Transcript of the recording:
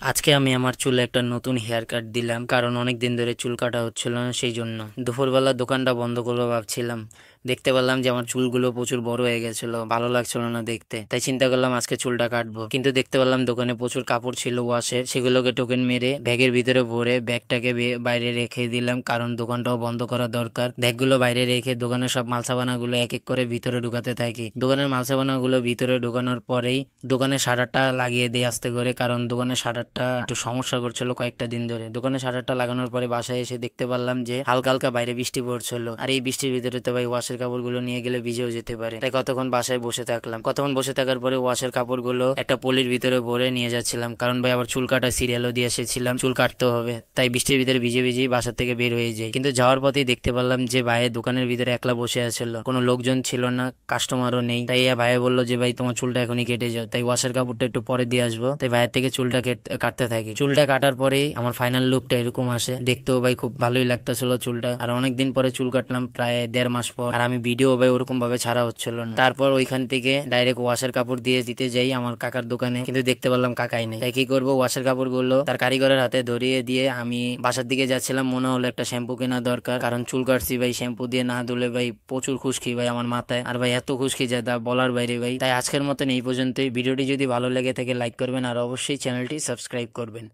আজকে আমি আমার চুলে একটা নতুন হেয়ার কাট দিলাম, কারণ অনেক দিন ধরে চুল কাটা হচ্ছিল না, সেই জন্য। দুপুরবেলা দোকানটা বন্ধ করবো ভাবছিলাম, দেখতে পেলাম যে আমার চুলগুলো প্রচুর বড় হয়ে গেছিল, ভালো লাগছিল না দেখতে। তাই চিন্তা করলাম আজকে চুলটা কাটবো, কিন্তু দেখতে পেলাম দোকানে প্রচুর কাপড় ছিল ওয়াশের, সেগুলোকে টোকেন মেরে ব্যাগের ভিতরে ভরে ব্যাগটাকে বাইরে রেখে দিলাম, কারণ দোকানটাও বন্ধ করা দরকার। ব্যাগগুলো বাইরে রেখে দোকানের সব মালসাবানাগুলো এক এক করে ভিতরে ঢুকাতে থাকি। দোকানের মালসাবানাগুলো ভিতরে ঢুকানোর পরেই দোকানের শাটারটা লাগিয়ে দিই আস্তে করে, কারণ দোকানের শাটারটা একটু সমস্যা করছিল কয়েকটা দিন ধরে। দোকানের শাটারটা লাগানোর পরে বাসায় এসে দেখতে পারলাম যে হালকা হালকা বাইরে বৃষ্টি পড়ছিল, আর এই বৃষ্টির ভিতরে তো ভাই ওয়াশের কাপড়গুলো নিয়ে গেলে ভিজেও যেতে পারে। তাই কতক্ষণ বাসায় বসে থাকলাম। কতক্ষণ বসে থাকার পরে ওয়াশের কাপড়গুলো একটা পলির ভিতরে ভরে নিয়ে যাচ্ছিলাম, কারণ ভাই আবার চুল কাটা সিরিয়ালও দিয়ে এসেছিলাম, চুল কাটতে হবে। তাই বৃষ্টির ভিতরে ভিজে ভিজেই বাসা থেকে বের হয়ে যাই। কিন্তু যাওয়ার পথেই দেখতে পারলাম যে ভাই দোকানের ভিতরে একলা বসে আছিল, কোনো লোকজন ছিল না, কাস্টমারও নেই। তাই ভাই বললো যে ভাই তোমার চুলটা এখনই কেটে যাও, তাই ওয়াশের কাপড়টা একটু পরে দিয়ে আসবো। তাই ভাইয়ের থেকে চুলটা কাটতে থাকি। চুলটা কাটার পরেই আমার ফাইনাল লুকটা এরকম আসে। দেখতেও ভাই খুব ভালোই লাগতেছিল চুলটা, আর অনেকদিন পরে চুল কাটলাম, প্রায় 1.5 মাস পর। আর আমি ভিডিও ভাই ওরকম ভাবে ছাড়া হচ্ছিল না। তারপর ওইখান থেকে ডাইরেক্ট ওয়াশের কাপড় দিয়ে দিতে যাই আমার কাকার দোকানে, কিন্তু দেখতে পারলাম কাকাই নেই। তাই কি করবো, ওয়াশের কাপড় গুলো তার কারিগরের হাতে ধরিয়ে দিয়ে আমি বাসার দিকে যাচ্ছিলাম। মনে হলো একটা শ্যাম্পু কেনা দরকার, কারণ চুল কাটছি ভাই, শ্যাম্পু দিয়ে না ধুলে ভাই প্রচুর খুশকি ভাই আমার মাথায়, আর ভাই এত খুশকি যায় তা বলার বাইরে ভাই। তাই আজকের মতন এই পর্যন্তই। ভিডিওটি যদি ভালো লেগে থাকে লাইক করবেন, আর অবশ্যই চ্যানেলটি সাবস্ক্রাইব করবেন।